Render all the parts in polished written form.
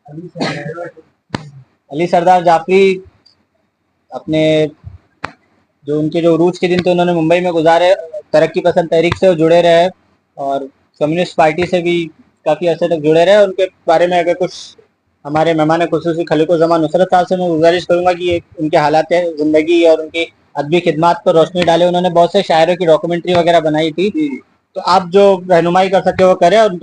अली सरदार जाफरी अपने जो उनके जो उरूज के दिन थे उन्होंने मुंबई में गुजारे, तरक्की पसंद तहरीक से वो जुड़े रहे और कम्युनिस्ट पार्टी से भी काफ़ी अर्से तक जुड़े रहे। उनके बारे में अगर कुछ हमारे मेहमान खुसूसी खलीकुज़्ज़मान नुसरत साहब से मैं गुजारिश करूंगा कि उनके हालात ज़िंदगी और उनकी अदबी खिदमात पर रोशनी डाले। उन्होंने बहुत से शायरों की डॉक्यूमेंट्री वगैरह बनाई थी, तो आप जो रहनुमाई कर सकते हो वो करें और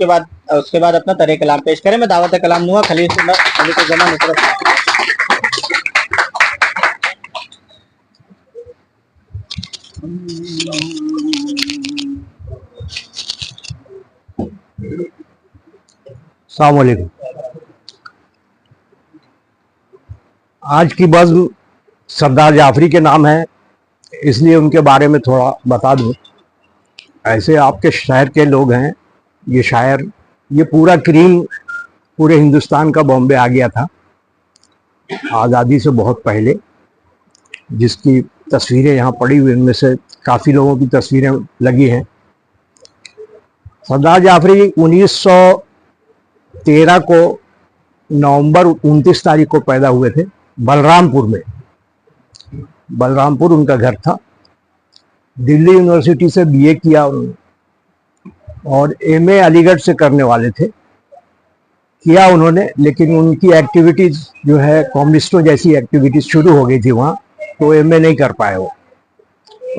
उसके बाद अपना तरे कलाम पेश करें। मैं दावत कलाम दूंगा खलीकुज़्ज़मान नुसरत साहब। अस्सलाम वालेकुम। आज की बज़्म सरदार जाफरी के नाम है, इसलिए उनके बारे में थोड़ा बता दूं। ऐसे आपके शहर के लोग हैं, ये शायर, ये पूरा क्रीम पूरे हिंदुस्तान का बॉम्बे आ गया था आज़ादी से बहुत पहले, जिसकी तस्वीरें यहाँ पड़ी हुई, उनमें से काफ़ी लोगों की तस्वीरें लगी हैं। सरदार जाफरी 1913 को नवंबर 29 तारीख को पैदा हुए थे बलरामपुर में। बलरामपुर उनका घर था। दिल्ली यूनिवर्सिटी से बीए किया उन्होंने और एमए अलीगढ़ से करने वाले थे, किया उन्होंने, लेकिन उनकी एक्टिविटीज़ जो है कम्युनिस्टों जैसी एक्टिविटीज़ शुरू हो गई थी वहाँ, तो एमए नहीं कर पाए वो,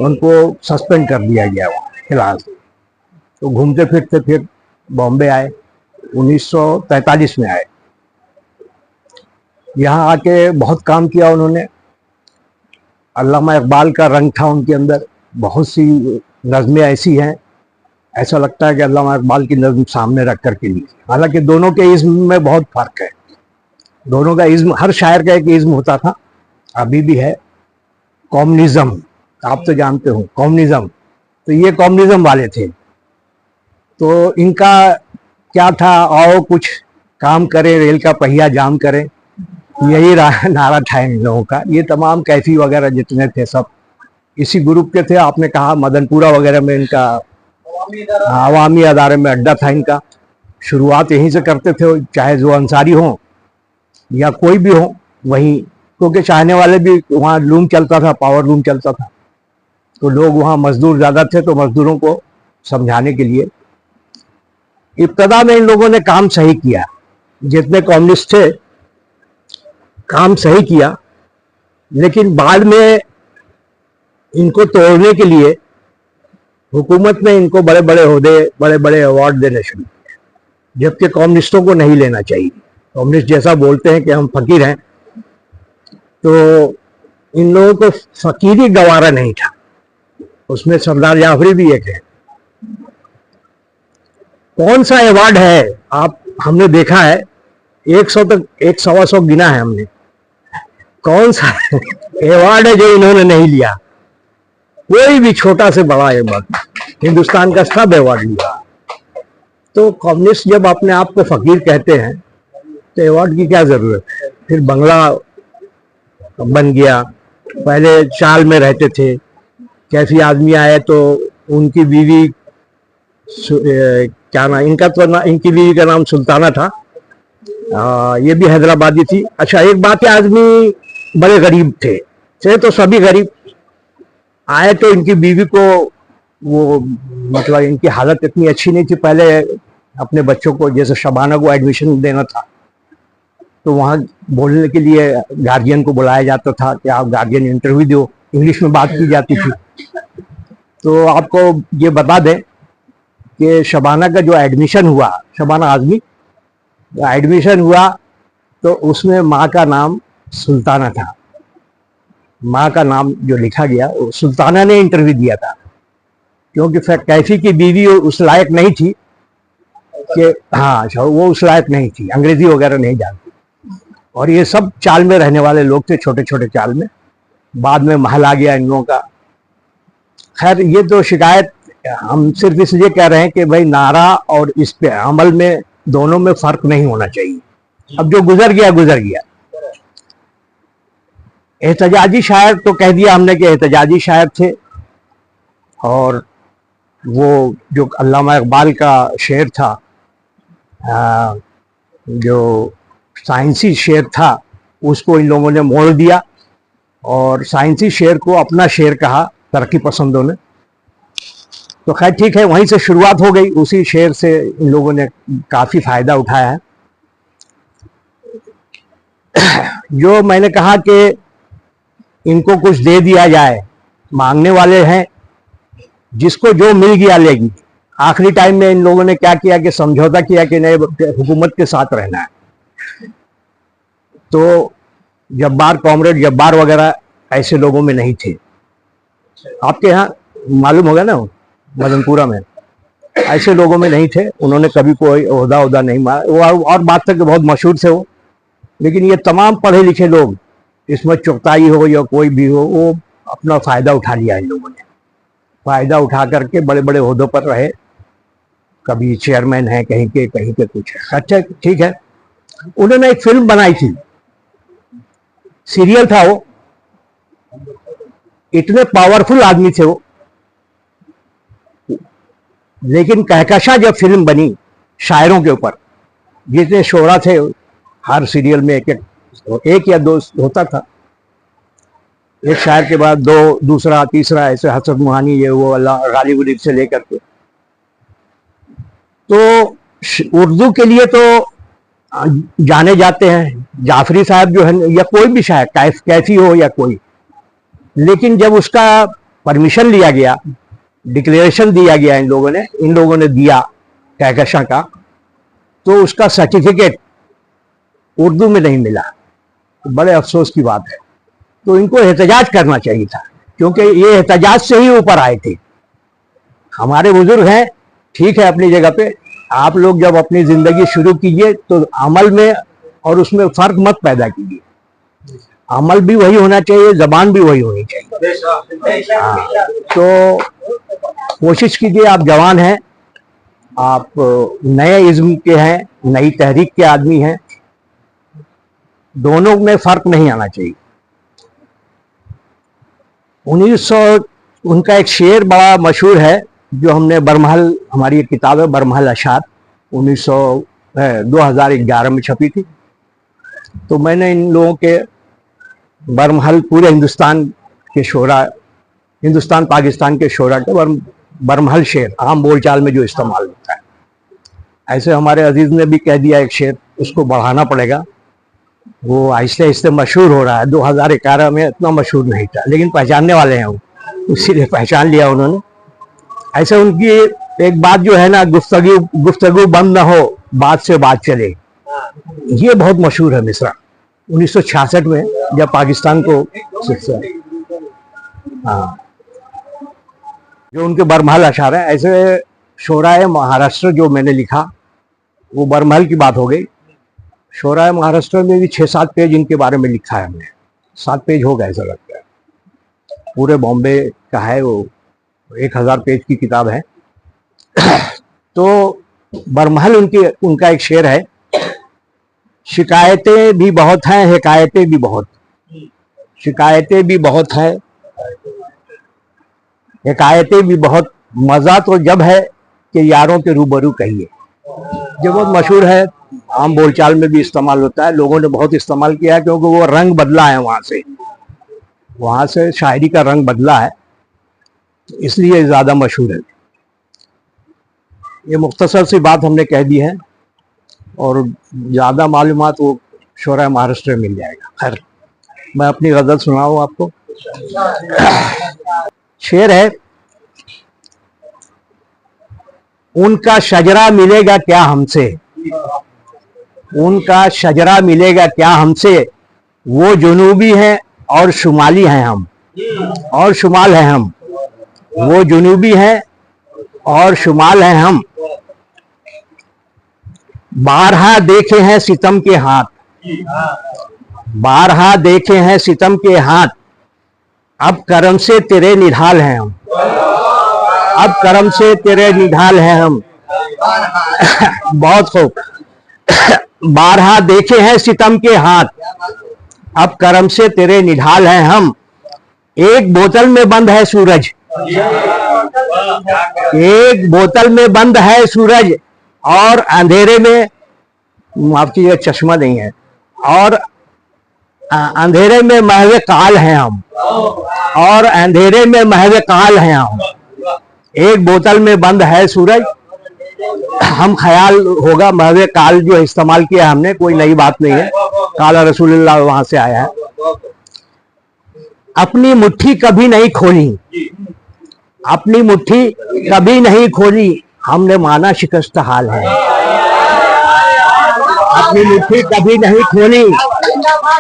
उनको सस्पेंड कर दिया गया वहाँ फिलहाल। तो घूमते फिरते फिर बॉम्बे आए, 1943 में आए। यहाँ आके बहुत काम किया उन्होंने। अल्लामा इकबाल का रंग था उनके अंदर, बहुत सी नज़में ऐसी हैं, ऐसा लगता है कि अल्लामा इकबाल की नज़्म सामने रख कर के लिखी। हालांकि दोनों के इज़्म में बहुत फ़र्क है। दोनों का इज़्म, हर शायर का एक इज़्म होता था, अभी भी है। कम्युनिज़्म, आप तो जानते हो कम्युनिज़्म, तो ये कम्युनिज़्म वाले थे। तो इनका क्या था, आओ कुछ काम करें, रेल का पहिया जाम करें, यही नारा था इन लोगों का। ये तमाम कैफी वगैरह जितने थे सब इसी ग्रुप के थे। आपने कहा मदनपुरा वगैरह में इनका, अवामी अदारे में अड्डा था इनका। शुरुआत यहीं से करते थे, चाहे जो अंसारी हो या कोई भी हो वहीं, क्योंकि चाहने वाले भी वहाँ लूम चलता था, पावर लूम चलता था, तो लोग वहाँ मजदूर ज़्यादा थे, तो मजदूरों को समझाने के लिए इब्तदा में इन लोगों ने काम सही किया। जितने कम्युनिस्ट थे काम सही किया, लेकिन बाद में इनको तोड़ने के लिए हुकूमत ने इनको बड़े बड़े ओहदे, बड़े बड़े अवार्ड देने शुरू किए, जबकि कम्युनिस्टों को नहीं लेना चाहिए। कम्युनिस्ट जैसा बोलते हैं कि हम फकीर हैं, तो इन लोगों को फकीरी गवारा नहीं था। उसमें सरदार जाफरी भी एक है। कौन सा अवार्ड है, आप, हमने देखा है 100 तक, 100-125 गिना है हमने, कौन सा अवार्ड है जो इन्होंने नहीं लिया? कोई भी छोटा से बड़ा अवार्ड, हिंदुस्तान का सब अवार्ड लिया। तो कम्युनिस्ट जब अपने आप को फकीर कहते हैं तो अवार्ड की क्या जरूरत है? फिर बंगला बन गया, पहले चाल में रहते थे, कैफी आदमी आए तो उनकी बीवी, क्या नाम इनका, तो ना, इनकी बीवी का नाम सुल्ताना था, ये भी हैदराबादी थी। अच्छा एक बात है, आदमी बड़े गरीब थे तो सभी गरीब आए, तो इनकी बीवी को वो, मतलब इनकी हालत इतनी अच्छी नहीं थी। पहले अपने बच्चों को, जैसे शबाना को एडमिशन देना था, तो वहाँ बोलने के लिए गार्जियन को बुलाया जाता था कि आप गार्जियन इंटरव्यू दो, इंग्लिश में बात की जाती थी। तो आपको ये बता दें कि शबाना का जो एडमिशन हुआ, शबाना आजमी एडमिशन हुआ, तो उसमें माँ का नाम सुल्ताना था। माँ का नाम जो लिखा गया वो सुल्ताना ने इंटरव्यू दिया था, क्योंकि कैफी की बीवी उस लायक नहीं थी कि, हाँ, वो उस लायक नहीं थी, अंग्रेजी वगैरह नहीं जानती। और ये सब चाल में रहने वाले लोग थे, छोटे छोटे चाल में। बाद में महल आ गया इन लोगों का। खैर, ये तो शिकायत हम सिर्फ इसलिए कह रहे हैं कि भाई नारा और इस पे अमल में, दोनों में फर्क नहीं होना चाहिए। अब जो गुजर गया गुजर गया। एहतजाजी शायर तो कह दिया हमने कि एहतजाजी शायर थे। और वो जो अल्लामा इकबाल का शेर था, जो साइंसी शेर था उसको इन लोगों ने मोड़ दिया और साइंसी शेर को अपना शेर कहा तरक्की पसंदों ने। तो खैर ठीक है, वहीं से शुरुआत हो गई, उसी शेर से इन लोगों ने काफी फायदा उठाया है। जो मैंने कहा कि इनको कुछ दे दिया जाए, मांगने वाले हैं, जिसको जो मिल गया लेगी। आखिरी टाइम में इन लोगों ने क्या किया कि समझौता किया कि नहीं, हुकूमत के साथ रहना है। तो जब्बार, कॉमरेड जब्बार वगैरह ऐसे लोगों में नहीं थे। आपके यहाँ मालूम होगा ना, मदनपुरा में ऐसे लोगों में नहीं थे। उन्होंने कभी कोई ओहदा नहीं मारा। वो और बात था कि बहुत मशहूर थे वो, लेकिन ये तमाम पढ़े लिखे लोग, इसमें चुगताई हो या कोई भी हो, वो अपना फायदा उठा लिया। इन लोगों ने फायदा उठा करके बड़े बड़े ओहदों पर रहे, कभी चेयरमैन है कहीं के कुछ है। अच्छा ठीक है, उन्होंने एक फिल्म बनाई थी, सीरियल था वो। इतने पावरफुल आदमी थे वो, लेकिन कहकशा जब फिल्म बनी शायरों के ऊपर, जितने शोरा थे, हर सीरियल में एक या दो होता था, एक शायर के बाद दो, दूसरा, तीसरा, ऐसे हसन मुहानी, ये वो, अल्लाह गालिब उलिब से लेकर के। तो उर्दू के लिए तो जाने जाते हैं जाफरी साहब जो है, या कोई भी शायर, कैफी हो या कोई। लेकिन जब उसका परमिशन लिया गया, डिक्लेरेशन दिया गया, इन लोगों ने दिया कहकशा का, तो उसका सर्टिफिकेट उर्दू में नहीं मिला। तो बड़े अफसोस की बात है। तो इनको एहतजाज करना चाहिए था, क्योंकि ये एहतजाज से ही ऊपर आए थे। हमारे बुजुर्ग हैं, ठीक है अपनी जगह पे। आप लोग जब अपनी जिंदगी शुरू कीजिए तो अमल में और उसमें फर्क मत पैदा कीजिए। अमल भी वही होना चाहिए, जबान भी वही होनी चाहिए। तो कोशिश कीजिए, आप जवान हैं, आप नए इज्म के हैं, नई तहरीक के आदमी हैं, दोनों में फर्क नहीं आना चाहिए। 1900 उनका एक शेर बड़ा मशहूर है, जो हमने बरमहल, हमारी एक किताब है बरमहल अशार, 2011 में छपी थी। तो मैंने इन लोगों के बरमहल, पूरे हिंदुस्तान के शोरा, हिंदुस्तान पाकिस्तान के शोरा के बरमहल शेर आम बोलचाल में जो इस्तेमाल होता है, ऐसे हमारे अजीज ने भी कह दिया एक शेर, उसको बढ़ाना पड़ेगा। वो आहिस्ते आहिस्ते मशहूर हो रहा है। 2011 में इतना मशहूर नहीं था, लेकिन पहचानने वाले हैं वो, इसीलिए पहचान लिया उन्होंने। ऐसे उनकी एक बात जो है ना, गुफ्तगू बंद ना हो, बात से बात चले, ये बहुत मशहूर है मिसरा। 1966 में जब पाकिस्तान को, हाँ, जो उनके बरमहल अशार है। ऐसे शोराए महाराष्ट्र जो मैंने लिखा, वो बरमहल की बात हो गई। शोराए महाराष्ट्र में भी 6-7 पेज इनके बारे में लिखा है हमने, 7 पेज हो गए ऐसा लगता है। पूरे बॉम्बे का है वो, 1000 पेज की किताब है। तो बरमहल उनका एक शेर है, शिकायतें भी बहुत हैं, हिकायतें भी बहुत, शिकायतें भी बहुत हैं, हिकायतें भी बहुत, मजा तो जब है कि यारों के रूबरू कहिए। जो बहुत मशहूर है, आम बोलचाल में भी इस्तेमाल होता है, लोगों ने बहुत इस्तेमाल किया है, क्योंकि वो रंग बदला है वहां से शायरी का रंग बदला है, इसलिए ज्यादा मशहूर है। ये मुख्तसर सी बात हमने कह दी है, और ज्यादा मालूमात वो शोरा महाराष्ट्र में मिल जाएगा। खैर, मैं अपनी गजल सुनाऊं आपको। शेर है, उनका शजरा मिलेगा क्या हमसे, उनका शजरा मिलेगा क्या हमसे, वो जुनूबी हैं और शुमाली हैं हम, और शुमाल हैं हम, वो जुनूबी हैं और शुमाल हैं हम। बारहा देखे हैं सितम के हाथ, बारहा देखे हैं सितम के हाथ, अब करम से तेरे निढाल हैं हम, अब करम से तेरे निढाल हैं हम। बहुत खूब। बारहा देखे हैं सितम के हाथ, अब करम से तेरे निढाल हैं हम। एक बोतल में बंद है सूरज, एक बोतल में बंद है सूरज, और अंधेरे में, माफ कीजिएगा चश्मा नहीं है, और अंधेरे में महवे काल हैं हम, और अंधेरे में महवे काल हैं हम। एक बोतल में बंद है सूरज, हम ख्याल होगा महवे काल जो इस्तेमाल किया हमने, कोई नई बात नहीं है, काला रसूलुल्लाह वहां से आया है। अपनी मुट्ठी कभी नहीं खोली, अपनी मुट्ठी कभी नहीं खोली, हमने माना शिकस्त हाल है। अपनी मुट्ठी कभी नहीं खोली,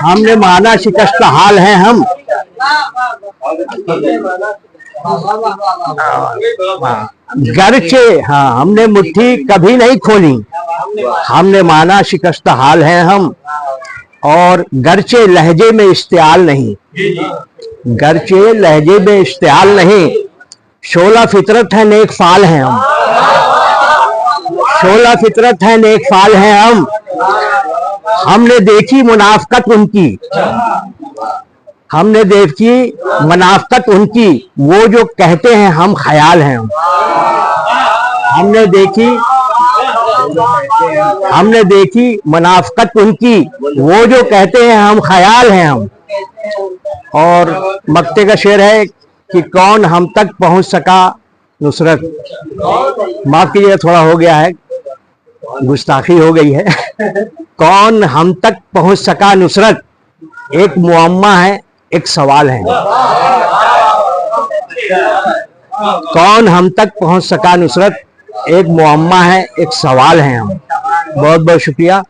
हमने माना शिकस्त हाल है हम। गरचे हाँ, हमने मुट्ठी कभी नहीं खोली, हमने माना शिकस्त हाल है हम। और गरचे लहजे में इस्तेआल नहीं, गरचे लहजे में इस्तेआल नहीं, शोला फितरत है नेक फाल हैं हम, शोला फितरत है नेक फाल हैं हम। हमने देखी मुनाफकत उनकी, हमने देखी मुनाफकत उनकी, वो जो कहते हैं हम ख्याल हैं। हमने देखी मुनाफकत उनकी, वो जो कहते हैं हम ख्याल हैं हम। और मक्ते का शेर है कि कौन हम तक पहुंच सका नुसरत, माफ कीजिए थोड़ा हो गया है, गुस्ताखी हो गई है। कौन हम तक पहुंच सका नुसरत, एक मुअम्मा है एक सवाल है। कौन हम तक पहुंच सका नुसरत, एक मुअम्मा है एक सवाल है हम। बहुत बहुत शुक्रिया।